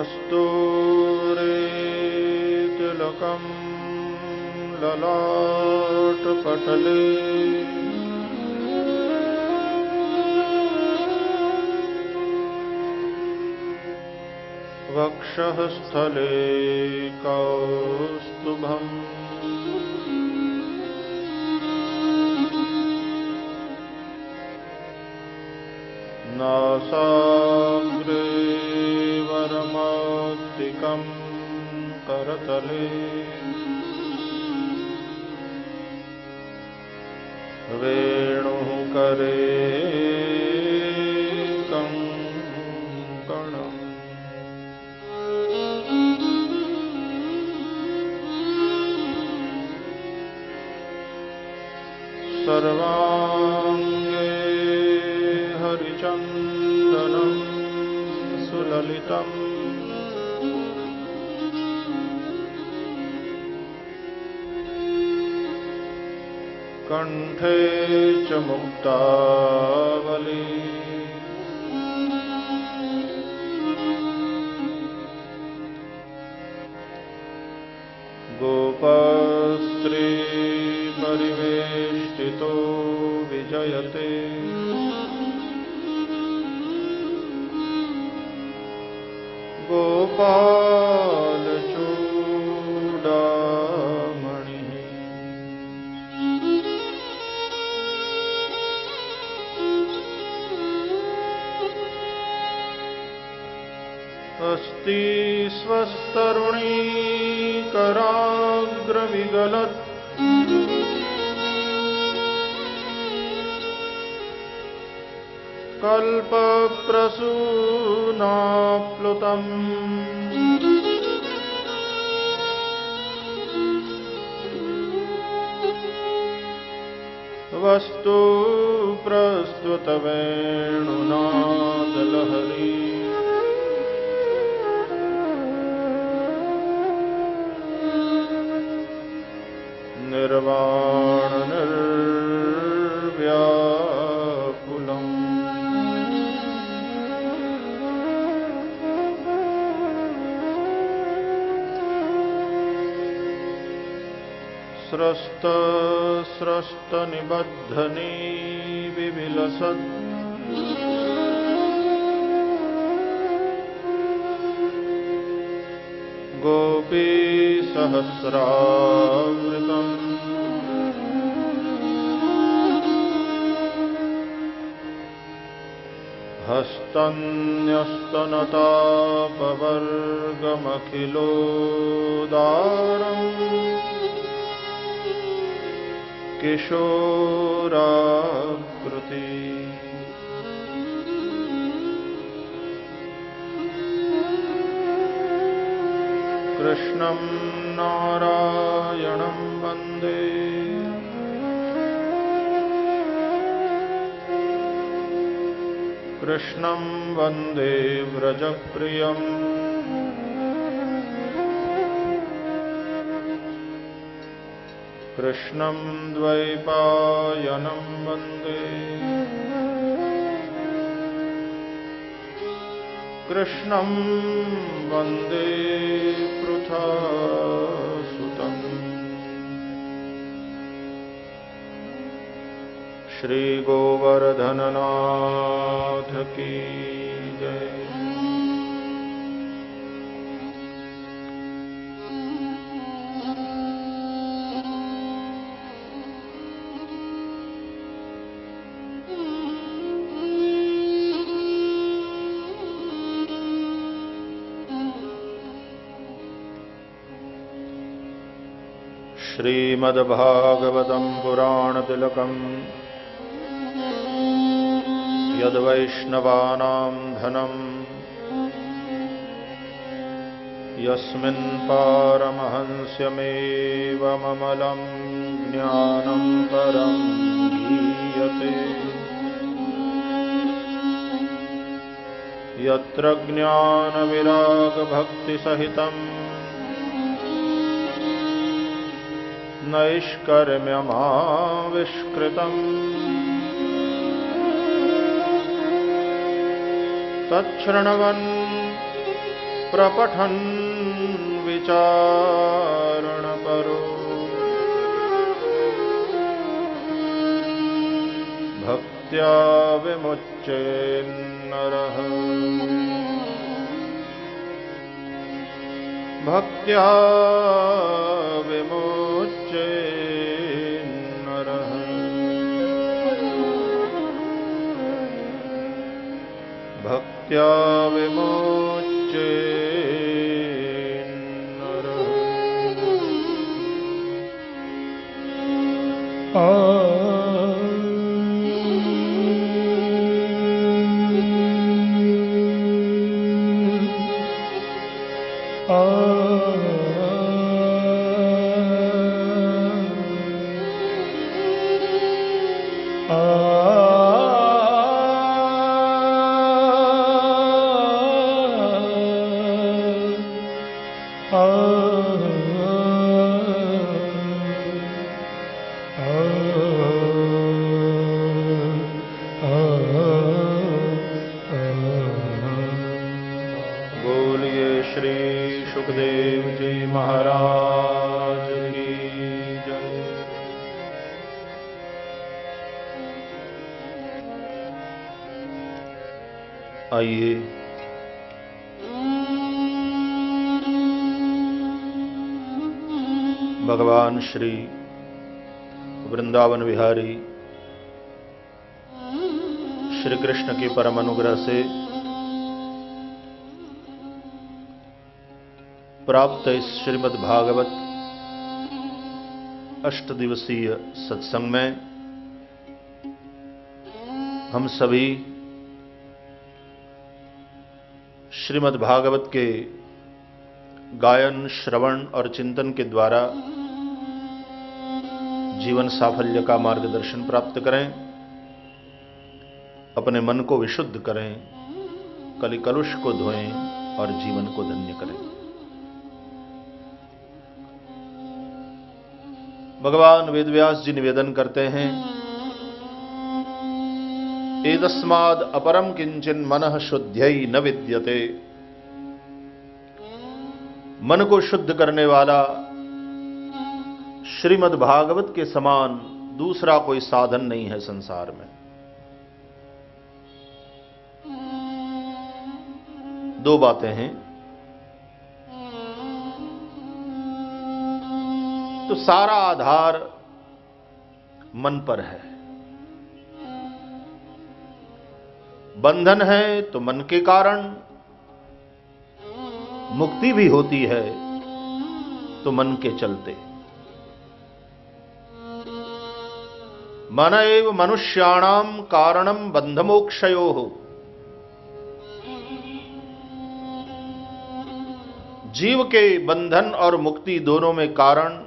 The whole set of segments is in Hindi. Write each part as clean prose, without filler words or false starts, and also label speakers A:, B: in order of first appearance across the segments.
A: कस्तूरी तिलकं ललाटपटले वक्षःस्थले कौस्तुभम् नासाग्रे वरमौक्तिकं करतले वेणुः करे कंकणम् सर्वांगे हरिचंदनं सुललितम् कंठे च मुक्तावली गोपस्त्री परिवेष्टितो विजयते गोपालचूडामणिः अस्ति स्वस्तरुणी कराग्रविगलत् कल्पप्रसूनाप्लुतम् वस्तु प्रस्तुतवेणुनादलहरी निर्वाण निर्व्याकुलम् स्रस्त स्रस्त निबद्धनी विविलसत् गोपी सहस्रावृतम् हस्तन्यस्तनतापवर्गमखिलोदारम् किशोराकृति कृष्णं नारायणं वन्दे कृष्णं वन्दे व्रजप्रियम् कृष्णं द्वैपायनं वन्दे कृष्णं वन्दे पृथासुतम् श्री गोवर्धननाथ की जय। श्रीमद्भागवतं पुराणतिलकम् यद्वैष्णवानां धनं यस्मिन् पारमहंस्यमेवममलं ज्ञानं परं गीयते यत्र ज्ञानविरागभक्तिसहितं नैष्कर्म्यमाविष्कृतम् तच्छृण्वन् प्रपठन् विचारणपरो भक्त्या विमुच्येन्नरः भक्त्या विमुच्येन्नरः भक्त्या विमुच्येन्नरः। सुखदेव जी महाराज की जय। आइए भगवान श्री वृंदावन विहारी श्री कृष्ण की परम अनुग्रह से प्राप्त इस श्रीमद् भागवत अष्टदिवसीय सत्संग में हम सभी श्रीमद् भागवत के गायन, श्रवण और चिंतन के द्वारा जीवन साफल्य का मार्गदर्शन प्राप्त करें, अपने मन को विशुद्ध करें, कलि कलुष को धोएं और जीवन को धन्य करें। भगवान वेदव्यास जी निवेदन करते हैं, एतस्माद् अपरम किंचन मनः शुद्ध्यै न विद्यते। मन को शुद्ध करने वाला श्रीमद् भागवत के समान दूसरा कोई साधन नहीं है संसार में। दो बातें हैं। तो सारा आधार मन पर है। बंधन है तो मन के कारण, मुक्ति भी होती है तो मन के चलते। मन एव मनुष्याणाम कारणम बंधमोक्षयोः। जीव के बंधन और मुक्ति दोनों में कारण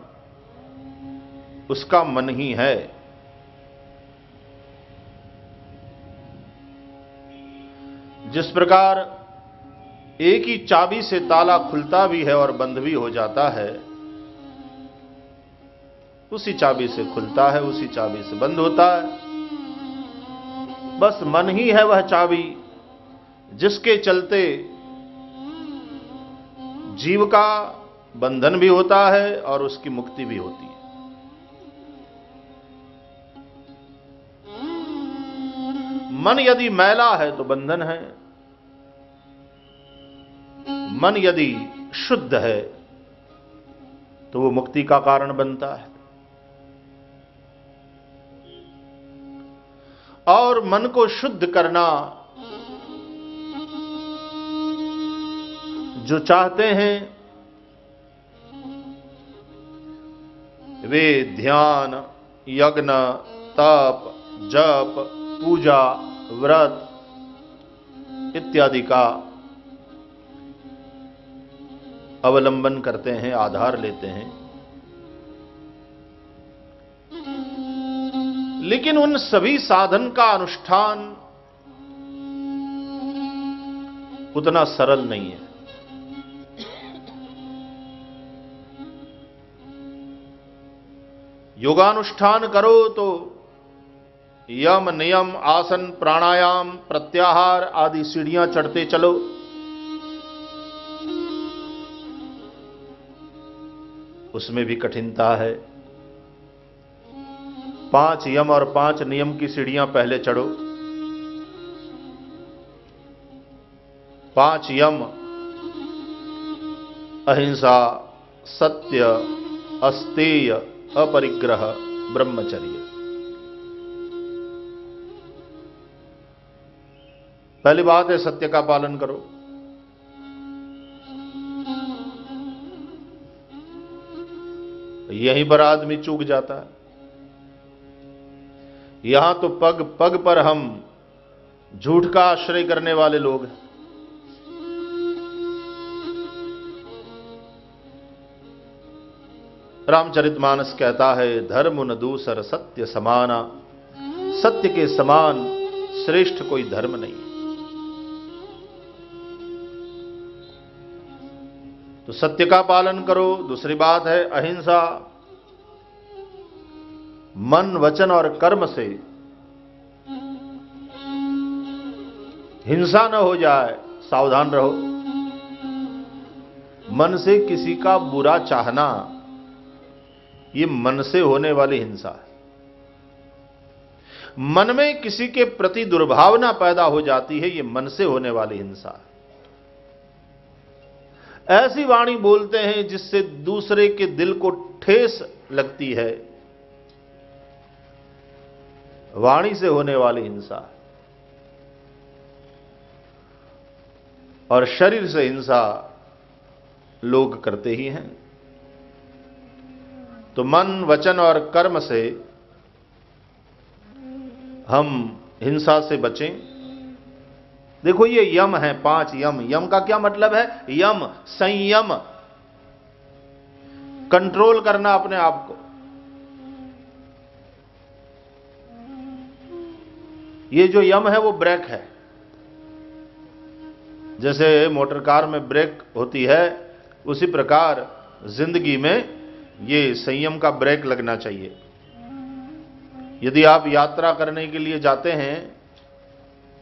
A: उसका मन ही है। जिस प्रकार एक ही चाबी से ताला खुलता भी है और बंद भी हो जाता है, उसी चाबी से खुलता है, उसी चाबी से बंद होता है। बस मन ही है वह चाबी जिसके चलते जीव का बंधन भी होता है और उसकी मुक्ति भी होती है। मन यदि मैला है तो बंधन है, मन यदि शुद्ध है तो वो मुक्ति का कारण बनता है। और मन को शुद्ध करना जो चाहते हैं वे ध्यान, यज्ञ, तप, जप, पूजा, व्रत इत्यादि का अवलंबन करते हैं, आधार लेते हैं। लेकिन उन सभी साधन का अनुष्ठान उतना सरल नहीं है। योगानुष्ठान करो तो यम, नियम, आसन, प्राणायाम, प्रत्याहार आदि सीढ़ियां चढ़ते चलो। उसमें भी कठिनता है। 5 यम और 5 नियम की सीढ़ियां पहले चढ़ो। 5 यम: अहिंसा, सत्य, अस्तेय, अपरिग्रह, ब्रह्मचर्य। पहली बात है सत्य का पालन करो। यहीं पर आदमी चूक जाता है। यहां तो पग पग पर हम झूठ का आश्रय करने वाले लोग हैं। रामचरितमानस कहता है, धर्म न दूसर सत्य समाना। सत्य के समान श्रेष्ठ कोई धर्म नहीं। तो सत्य का पालन करो। दूसरी बात है अहिंसा। मन, वचन और कर्म से हिंसा न हो जाए, सावधान रहो। मन से किसी का बुरा चाहना, ये मन से होने वाली हिंसा है। मन में किसी के प्रति दुर्भावना पैदा हो जाती है, ये मन से होने वाली हिंसा है। ऐसी वाणी बोलते हैं जिससे दूसरे के दिल को ठेस लगती है, वाणी से होने वाली हिंसा। और शरीर से हिंसा लोग करते ही हैं। तो मन, वचन और कर्म से हम हिंसा से बचें। देखो ये यम है, 5 यम। यम का क्या मतलब है? यम, संयम, कंट्रोल करना अपने आप को। ये जो यम है वो ब्रेक है। जैसे मोटर कार में ब्रेक होती है, उसी प्रकार जिंदगी में ये संयम का ब्रेक लगना चाहिए। यदि आप यात्रा करने के लिए जाते हैं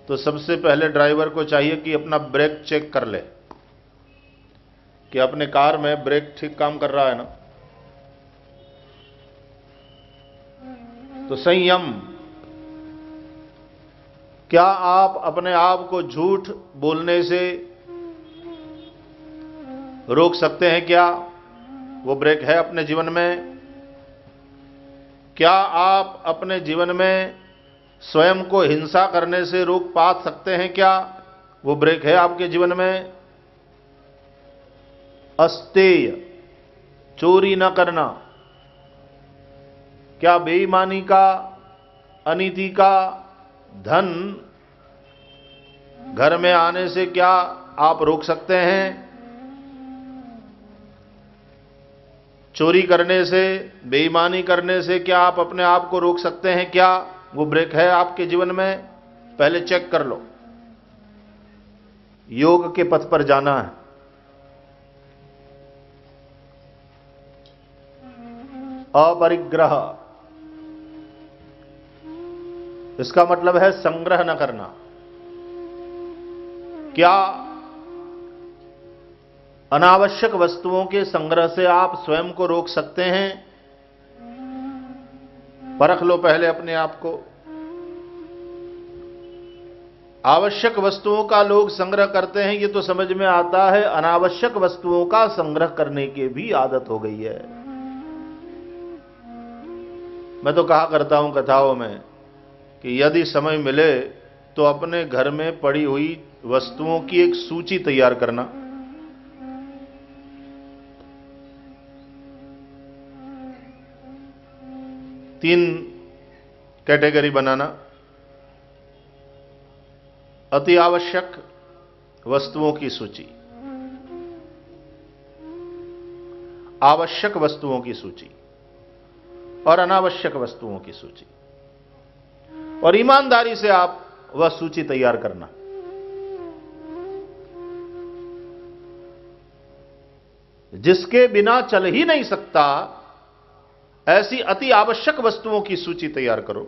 A: तो सबसे पहले ड्राइवर को चाहिए कि अपना ब्रेक चेक कर ले कि अपने कार में ब्रेक ठीक काम कर रहा है ना। तो संयम, क्या आप अपने आप को झूठ बोलने से रोक सकते हैं? क्या वो ब्रेक है अपने जीवन में? क्या आप अपने जीवन में स्वयं को हिंसा करने से रोक पा सकते हैं? क्या वो ब्रेक है आपके जीवन में? अस्तेय, चोरी न करना। क्या बेईमानी का, अनीति का धन घर में आने से क्या आप रोक सकते हैं? चोरी करने से, बेईमानी करने से क्या आप अपने आप को रोक सकते हैं? क्या वो ब्रेक है आपके जीवन में? पहले चेक कर लो। योग के पथ पर जाना है। अपरिग्रह, इसका मतलब है संग्रह न करना। क्या अनावश्यक वस्तुओं के संग्रह से आप स्वयं को रोक सकते हैं? परख लो पहले अपने आप को। आवश्यक वस्तुओं का लोग संग्रह करते हैं, ये तो समझ में आता है। अनावश्यक वस्तुओं का संग्रह करने की भी आदत हो गई है। मैं तो कहा करता हूं कथाओं में कि यदि समय मिले तो अपने घर में पड़ी हुई वस्तुओं की एक सूची तैयार करना। तीन कैटेगरी बनाना। अति आवश्यक वस्तुओं की सूची, आवश्यक वस्तुओं की सूची और अनावश्यक वस्तुओं की सूची। और ईमानदारी से आप वह सूची तैयार करना। जिसके बिना चल ही नहीं सकता, ऐसी अति आवश्यक वस्तुओं की सूची तैयार करो।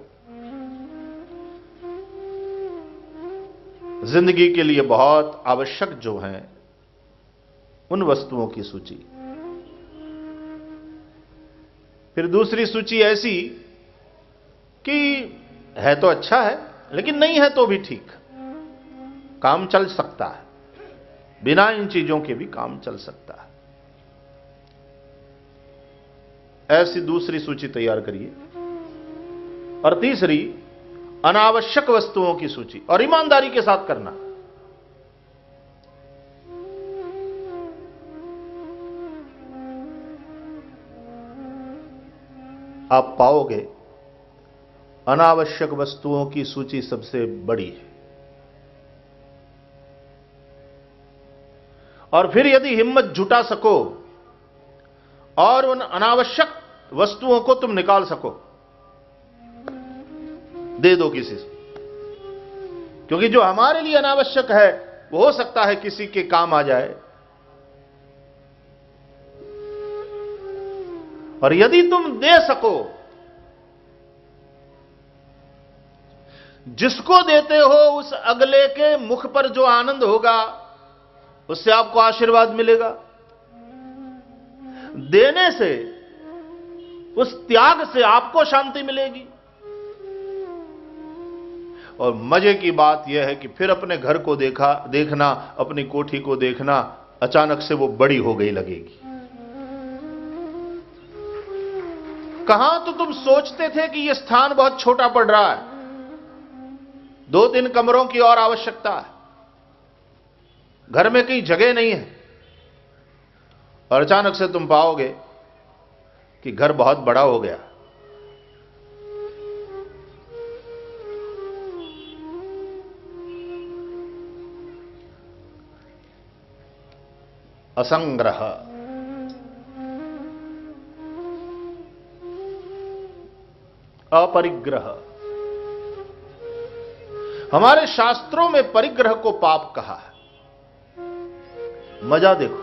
A: जिंदगी के लिए बहुत आवश्यक जो हैं, उन वस्तुओं की सूची। फिर दूसरी सूची ऐसी कि है तो अच्छा है, लेकिन नहीं है तो भी ठीक, काम चल सकता है, बिना इन चीजों के भी काम चल सकता है। ऐसी दूसरी सूची तैयार करिए। और तीसरी, अनावश्यक वस्तुओं की सूची, और ईमानदारी के साथ करना। आप पाओगे अनावश्यक वस्तुओं की सूची सबसे बड़ी है। और फिर यदि हिम्मत जुटा सको और उन अनावश्यक वस्तुओं को तुम निकाल सको, दे दो किसी से, क्योंकि जो हमारे लिए अनावश्यक है वो हो सकता है किसी के काम आ जाए। और यदि तुम दे सको, जिसको देते हो उस अगले के मुख पर जो आनंद होगा उससे आपको आशीर्वाद मिलेगा। देने से, उस त्याग से आपको शांति मिलेगी। और मजे की बात यह है कि फिर अपने घर को देखना, अपनी कोठी को देखना, अचानक से वो बड़ी हो गई लगेगी। कहां तो तुम सोचते थे कि यह स्थान बहुत छोटा पड़ रहा है, 2-3 कमरों की और आवश्यकता है, घर में कहीं जगह नहीं है, और अचानक से तुम पाओगे कि घर बहुत बड़ा हो गया। असंग्रह, अपरिग्रह। हमारे शास्त्रों में परिग्रह को पाप कहा है। मजा देखो,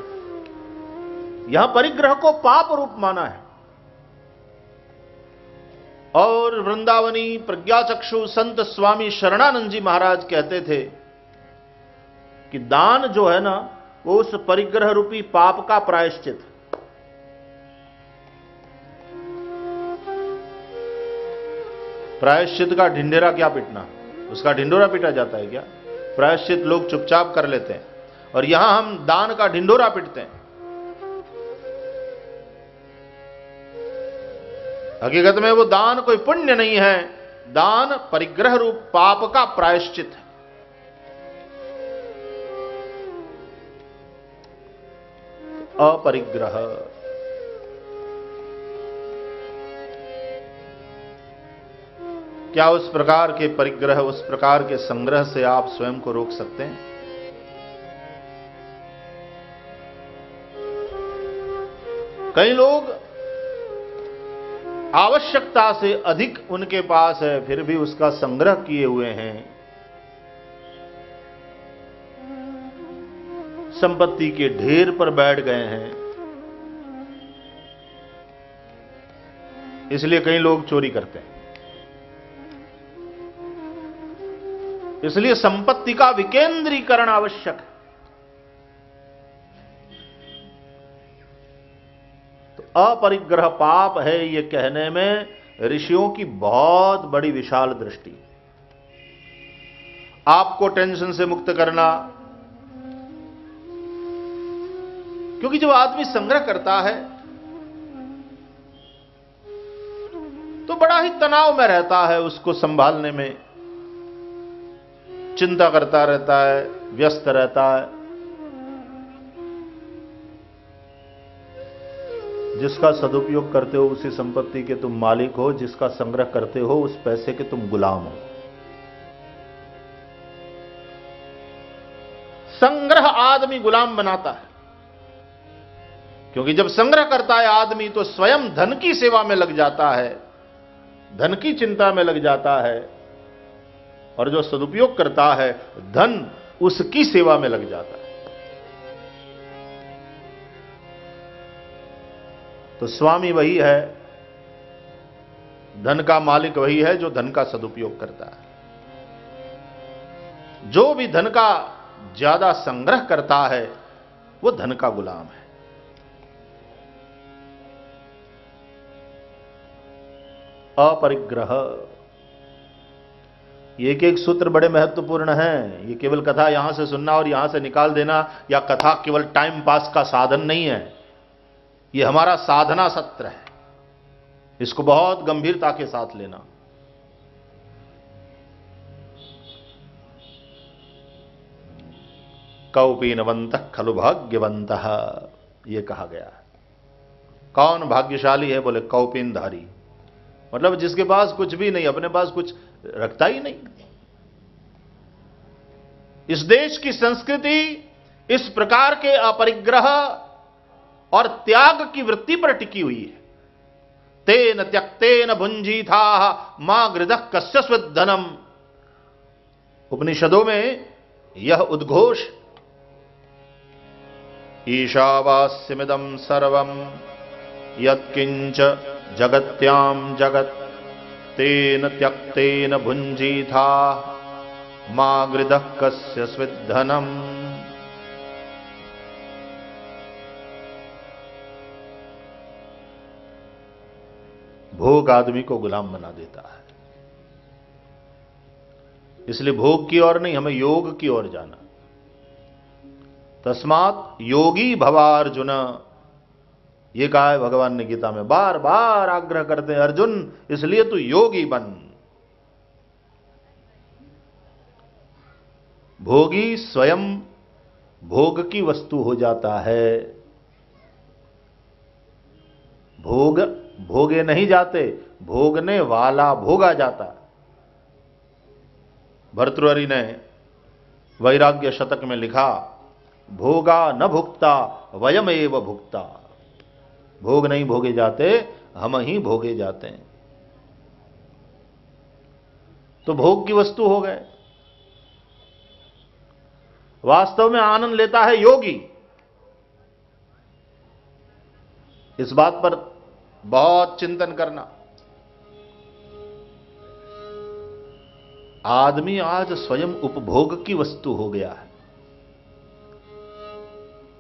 A: यहां परिग्रह को पाप रूप माना है। और वृंदावनी प्रज्ञाचक्षु संत स्वामी शरणानंद जी महाराज कहते थे कि दान जो है ना, वो उस परिग्रह रूपी पाप का प्रायश्चित है। प्रायश्चित का ढिंढेरा क्या पिटना, उसका ढिंडोरा पीटा जाता है क्या? प्रायश्चित लोग चुपचाप कर लेते हैं, और यहां हम दान का ढिंडोरा पीटते हैं। हकीकत में वो दान कोई पुण्य नहीं है, दान परिग्रह रूप पाप का प्रायश्चित है। अपरिग्रह, क्या उस प्रकार के परिग्रह, उस प्रकार के संग्रह से आप स्वयं को रोक सकते हैं? कई लोग आवश्यकता से अधिक उनके पास है, फिर भी उसका संग्रह किए हुए हैं, संपत्ति के ढेर पर बैठ गए हैं। इसलिए कई लोग चोरी करते हैं। इसलिए संपत्ति का विकेंद्रीकरण आवश्यक है। तो अपरिग्रह पाप है, ये कहने में ऋषियों की बहुत बड़ी विशाल दृष्टि। आपको टेंशन से मुक्त करना, क्योंकि जब आदमी संग्रह करता है तो बड़ा ही तनाव में रहता है, उसको संभालने में चिंता करता रहता है, व्यस्त रहता है। जिसका सदुपयोग करते हो उसी संपत्ति के तुम मालिक हो, जिसका संग्रह करते हो उस पैसे के तुम गुलाम हो। संग्रह आदमी गुलाम बनाता है, क्योंकि जब संग्रह करता है आदमी तो स्वयं धन की सेवा में लग जाता है, धन की चिंता में लग जाता है, और जो सदुपयोग करता है धन उसकी सेवा में लग जाता है। तो स्वामी वही है, धन का मालिक वही है जो धन का सदुपयोग करता है। जो भी धन का ज्यादा संग्रह करता है वो धन का गुलाम है। अपरिग्रह। ये एक एक सूत्र बड़े महत्वपूर्ण हैं। ये केवल कथा यहां से सुनना और यहां से निकाल देना, या कथा केवल टाइम पास का साधन नहीं है। ये हमारा साधना सत्र है। इसको बहुत गंभीरता के साथ लेना। कौपीनवंतः खलु भाग्यवंतः, ये कहा गया है। कौन भाग्यशाली है? बोले कौपीनधारी, मतलब जिसके पास कुछ भी नहीं, अपने पास कुछ रखता ही नहीं। इस देश की संस्कृति इस प्रकार के अपरिग्रह और त्याग की वृत्ति पर टिकी हुई है। तेन त्यक्तेन भुंजीथा मां गृदः कस्य स्विद्धनम। उपनिषदों में यह उद्घोष, ईशावास्यमिदं सर्वं यत्किंच जगत्यां जगत् तेन त्यक्तेन भुंजीथा मां गृदः कस्य स्विद्धनम। भोग आदमी को गुलाम बना देता है। इसलिए भोग की ओर नहीं, हमें योग की ओर जाना। तस्मात् योगी भवार्जुन, ये कहा है भगवान ने गीता में। बार बार आग्रह करते हैं, अर्जुन इसलिए तू योगी बन। भोगी स्वयं भोग की वस्तु हो जाता है। भोग भोगे नहीं जाते, भोगने वाला भोगा जाता। भर्तृहरि ने वैराग्य शतक में लिखा, भोगा न भुक्ता वयमेव भुक्ता। भोग नहीं भोगे जाते, हम ही भोगे जाते हैं। तो भोग की वस्तु हो गए। वास्तव में आनंद लेता है योगी। इस बात पर बहुत चिंतन करना। आदमी आज स्वयं उपभोग की वस्तु हो गया है।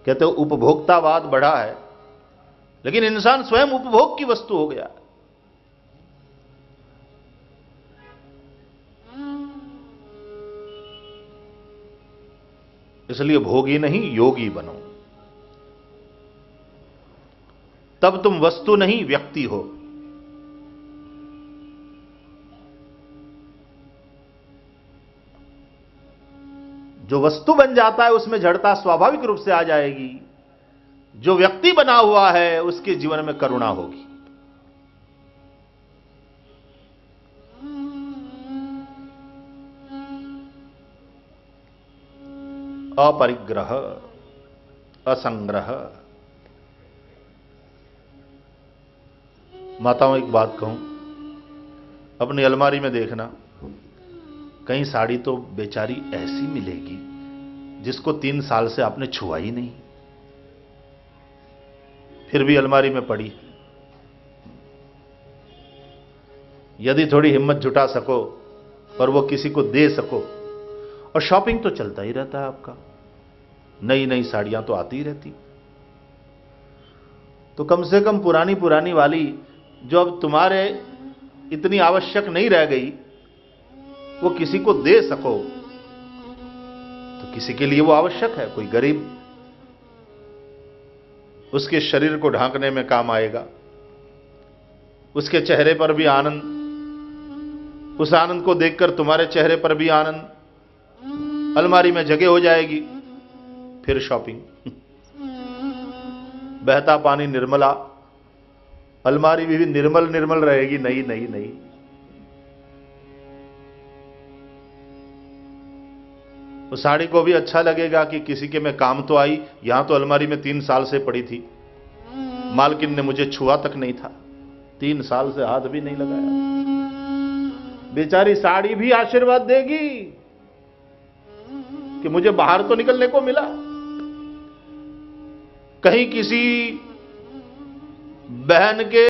A: कहते हो उपभोक्तावाद बढ़ा है, लेकिन इंसान स्वयं उपभोग की वस्तु हो गया है। इसलिए भोगी नहीं, योगी बनो। तब तुम वस्तु नहीं, व्यक्ति हो। जो वस्तु बन जाता है उसमें जड़ता स्वाभाविक रूप से आ जाएगी। जो व्यक्ति बना हुआ है उसके जीवन में करुणा होगी। अपरिग्रह, असंग्रह। माताओं एक बात कहूं, अपनी अलमारी में देखना, कहीं साड़ी तो बेचारी ऐसी मिलेगी जिसको 3 साल से आपने छुआ ही नहीं, फिर भी अलमारी में पड़ी। यदि थोड़ी हिम्मत जुटा सको और वो किसी को दे सको, और शॉपिंग तो चलता ही रहता है आपका, नई नई साड़ियां तो आती ही रहती, तो कम से कम पुरानी पुरानी वाली जो अब तुम्हारे इतनी आवश्यक नहीं रह गई, वो किसी को दे सको, तो किसी के लिए वो आवश्यक है। कोई गरीब, उसके शरीर को ढांकने में काम आएगा, उसके चेहरे पर भी आनंद, उस आनंद को देखकर तुम्हारे चेहरे पर भी आनंद, अलमारी में जगह हो जाएगी। फिर शॉपिंग, बहता पानी निर्मला, अलमारी भी निर्मल निर्मल रहेगी, नई नई नई। उस साड़ी को भी अच्छा लगेगा कि किसी के में काम तो आई, यहां तो अलमारी में 3 साल से पड़ी थी, मालकिन ने मुझे छुआ तक नहीं था, 3 साल से हाथ भी नहीं लगाया। बेचारी साड़ी भी आशीर्वाद देगी कि मुझे बाहर तो निकलने को मिला। कहीं किसी बहन के